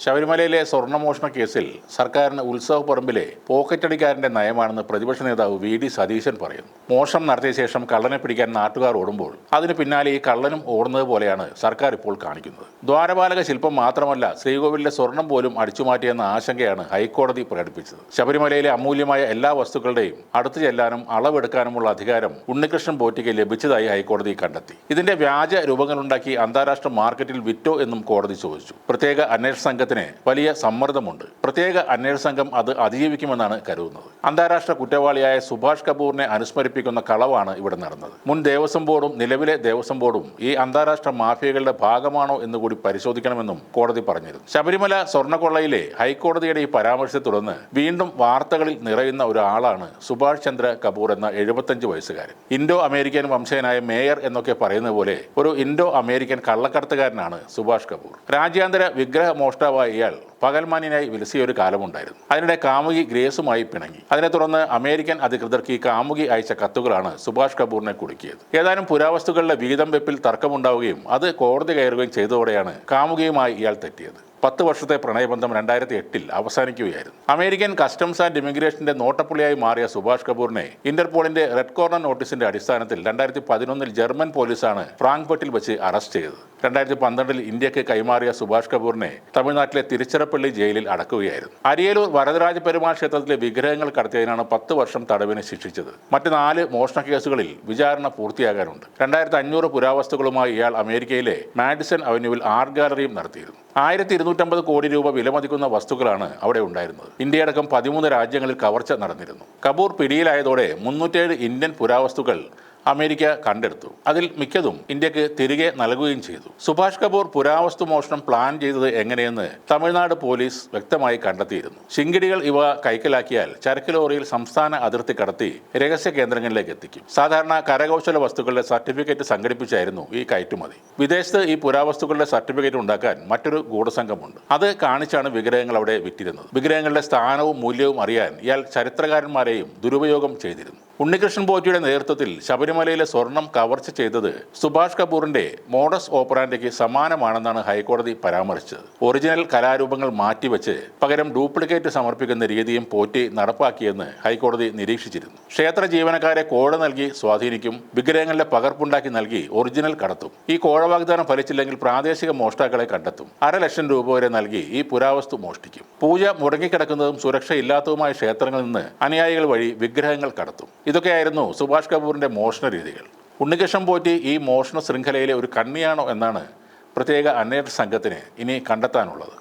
ശബരിമലയിലെ സ്വർണ്ണമോഷണ കേസിൽ സർക്കാരിന് ഉത്സവ പറമ്പിലെ പോക്കറ്റടിക്കാരന്റെ നയമാണെന്ന് പ്രതിപക്ഷ നേതാവ് വി.ഡി. സതീശൻ പറയുന്നു. മോഷണം നടത്തിയ ശേഷം കള്ളനെ പിടിക്കാൻ നാട്ടുകാർ ഓടുമ്പോൾ അതിന് പിന്നാലെ ഈ കള്ളനും ഓടുന്നത് പോലെയാണ് സർക്കാർ ഇപ്പോൾ കാണിക്കുന്നത്. ദ്വാരപാലക ശില്പം മാത്രമല്ല, ശ്രീകോവിലിലെ സ്വർണം പോലും അടിച്ചുമാറ്റിയെന്ന ആശങ്കയാണ് ഹൈക്കോടതി പ്രകടിപ്പിച്ചത്. ശബരിമലയിലെ അമൂല്യമായ എല്ലാ വസ്തുക്കളുടെയും അടുത്തു ചെല്ലാനും അളവെടുക്കാനുമുള്ള അധികാരം ഉണ്ണികൃഷ്ണൻ പോറ്റിക്ക് ലഭിച്ചതായി ഹൈക്കോടതി കണ്ടെത്തി. ഇതിന്റെ വ്യാജ രൂപങ്ങളുണ്ടാക്കി അന്താരാഷ്ട്ര മാർക്കറ്റിൽ വിറ്റോ എന്നും കോടതി ചോദിച്ചു. പ്രത്യേക അന്വേഷണ സംഘത്തിന് വലിയ സമ്മർദ്ദമുണ്ട്. പ്രത്യേക അന്വേഷണ സംഘം അത് അതിജീവിക്കുമെന്നാണ് കരുതുന്നത്. അന്താരാഷ്ട്ര കുറ്റവാളിയായ സുഭാഷ് കപൂറിനെ അനുസ്മരിപ്പിക്കുന്ന കളവാണ് ഇവിടെ നടന്നത്. മുൻ ദേവസ്വം ബോർഡും നിലവിലെ ദേവസ്വം ബോർഡും ഈ അന്താരാഷ്ട്ര മാഫിയകളുടെ ഭാഗമാണോ എന്നുകൂടി പരിശോധിക്കണമെന്നും കോടതി പറഞ്ഞിരുന്നു. ശബരിമല സ്വർണ്ണക്കൊള്ളയിലെ ഹൈക്കോടതിയുടെ ഈ പരാമർശത്തെ തുടർന്ന് വീണ്ടും വാർത്തകളിൽ നിറയുന്ന ഒരാളാണ് സുഭാഷ് ചന്ദ്ര കപൂർ എന്ന 75 വയസ്സുകാരൻ. ഇൻഡോ അമേരിക്കൻ വംശജനായ മേയർ എന്നൊക്കെ പറയുന്ന പോലെ ഒരു ഇൻഡോ അമേരിക്കൻ കള്ളക്കടത്തുകാരനാണ് സുഭാഷ് കപൂർ. രാജ്യാന്തര വിഗ്രഹ മോഷ്ടാവായ ഇയാൾ പകൽമാന്യനായി വിലസിയ ഒരു കാലമുണ്ടായിരുന്നു. അതിനിടെ കാമുകി ഗ്രേസുമായി പിണങ്ങി. അതിനെ തുടർന്ന് അമേരിക്കൻ അധികൃതർക്ക് ഈ കാമുകി അയച്ച കത്തുകളാണ് സുഭാഷ് കപൂറിനെ കുടുക്കിയത്. ഏതാനും പുരാവസ്തുക്കളുടെ വീതം വെപ്പിൽ തർക്കമുണ്ടാവുകയും അത് കോടതി കയറുകയും ചെയ്തതോടെയാണ് കാമുകിയുമായി ഇയാൾ തെറ്റിയത്. 10 വർഷത്തെ പ്രണയബന്ധം 2008 അവസാനിക്കുകയായിരുന്നു. അമേരിക്കൻ കസ്റ്റംസ് ആൻഡ് ഇമിഗ്രേഷന്റെ നോട്ടപ്പുള്ളിയായി മാറിയ സുഭാഷ് കപൂറിനെ ഇന്റർപോളിന്റെ റെഡ് കോർണർ നോട്ടീസിന്റെ അടിസ്ഥാനത്തിൽ 2011 ജർമ്മൻ പോലീസാണ് ഫ്രാങ്ക്ഫർട്ടിൽ വെച്ച് അറസ്റ്റ് ചെയ്തത്. 2012 ഇന്ത്യക്ക് കൈമാറിയ സുഭാഷ് കപൂറിനെ തമിഴ്നാട്ടിലെ തിരുച്ചിറപ്പള്ളി ജയിലിൽ അടക്കുകയായിരുന്നു. അരിയലൂർ വരദരാജ പെരുമാൾ ക്ഷേത്രത്തിലെ വിഗ്രഹങ്ങൾ കടത്തിയതിനാണ് 10 വർഷം തടവിന് ശിക്ഷിച്ചത്. മറ്റ് 4 മോഷണ കേസുകളിൽ വിചാരണ പൂർത്തിയാകാനുണ്ട്. 2500 പുരാവസ്തുക്കളുമായി ഇയാൾ അമേരിക്കയിലെ മാഡിസൺ അവന്യൂവിൽ ആർട്ട് ഗാലറിയും നടത്തിയിരുന്നു. 1250 കോടി രൂപ വിലമതിക്കുന്ന വസ്തുക്കളാണ് അവിടെ ഉണ്ടായിരുന്നത്. ഇന്ത്യയടക്കം 13 രാജ്യങ്ങളിൽ കവർച്ച നടന്നിരുന്നു. കപൂർ പിടിയിലായതോടെ 307 ഇന്ത്യൻ പുരാവസ്തുക്കൾ അമേരിക്ക കണ്ടെടുത്തു. അതിൽ മിക്കതും ഇന്ത്യക്ക് തിരികെ നൽകുകയും ചെയ്തു. സുഭാഷ് കപൂർ പുരാവസ്തു മോഷണം പ്ലാൻ ചെയ്തത് എങ്ങനെയെന്ന് തമിഴ്നാട് പോലീസ് വ്യക്തമായി കണ്ടെത്തിയിരുന്നു. ശിങ്കിടികൾ ഇവ കൈക്കലാക്കിയാൽ ചരക്ക് ലോറിയിൽ സംസ്ഥാന അതിർത്തി കടത്തി രഹസ്യ കേന്ദ്രങ്ങളിലേക്ക് എത്തിക്കും. സാധാരണ കരകൗശല വസ്തുക്കളുടെ സർട്ടിഫിക്കറ്റ് സംഘടിപ്പിച്ചായിരുന്നു ഈ കയറ്റുമതി. വിദേശത്ത് ഈ പുരാവസ്തുക്കളുടെ സർട്ടിഫിക്കറ്റ് ഉണ്ടാക്കാൻ മറ്റൊരു ഗൂഢസംഘമുണ്ട്. അത് കാണിച്ചാണ് വിഗ്രഹങ്ങൾ അവിടെ വിറ്റിരുന്നത്. വിഗ്രഹങ്ങളുടെ സ്ഥാനവും മൂല്യവും അറിയാൻ ഇയാൾ ചരിത്രകാരന്മാരെയും ദുരുപയോഗം ചെയ്തിരുന്നു. ഉണ്ണികൃഷ്ണൻ പോറ്റിയുടെ നേതൃത്വത്തിൽ ശബരിമലയിലെ സ്വർണം കവർച്ച ചെയ്തത് സുഭാഷ് കപൂറിന്റെ മോഡസ് ഓപ്പറാൻഡയ്ക്ക് സമാനമാണെന്നാണ് ഹൈക്കോടതി പരാമർശിച്ചത്. ഒറിജിനൽ കലാരൂപങ്ങൾ മാറ്റിവെച്ച് പകരം ഡ്യൂപ്ലിക്കേറ്റ് സമർപ്പിക്കുന്ന രീതിയും പോറ്റി നടപ്പാക്കിയെന്ന് ഹൈക്കോടതി നിരീക്ഷിച്ചിരുന്നു. ക്ഷേത്ര ജീവനക്കാരെ കോഴ നൽകി സ്വാധീനിക്കും. വിഗ്രഹങ്ങളുടെ പകർപ്പുണ്ടാക്കി നൽകി ഒറിജിനൽ കടത്തും. ഈ കോഴ വാഗ്ദാനം ഫലിച്ചില്ലെങ്കിൽ പ്രാദേശിക മോഷ്ടാക്കളെ കണ്ടെത്തും. 500,000 രൂപ വരെ നൽകി ഈ പുരാവസ്തു മോഷ്ടിക്കും. പൂജ മുടങ്ങിക്കിടക്കുന്നതും സുരക്ഷയില്ലാത്തതുമായ ക്ഷേത്രങ്ങളിൽ നിന്ന് അനുയായികൾ വഴി വിഗ്രഹങ്ങൾ കടത്തും. ഇതൊക്കെയായിരുന്നു സുഭാഷ് കപൂറിന്റെ മോഷണ രീതികൾ. ഉണ്ണികൃഷ്ണൻ പോറ്റി ഈ മോഷണ ശൃംഖലയിലെ ഒരു കണ്ണിയാണോ എന്നാണ് പ്രത്യേക അന്വേഷണ സംഘത്തിന് ഇനി കണ്ടെത്താനുള്ളത്.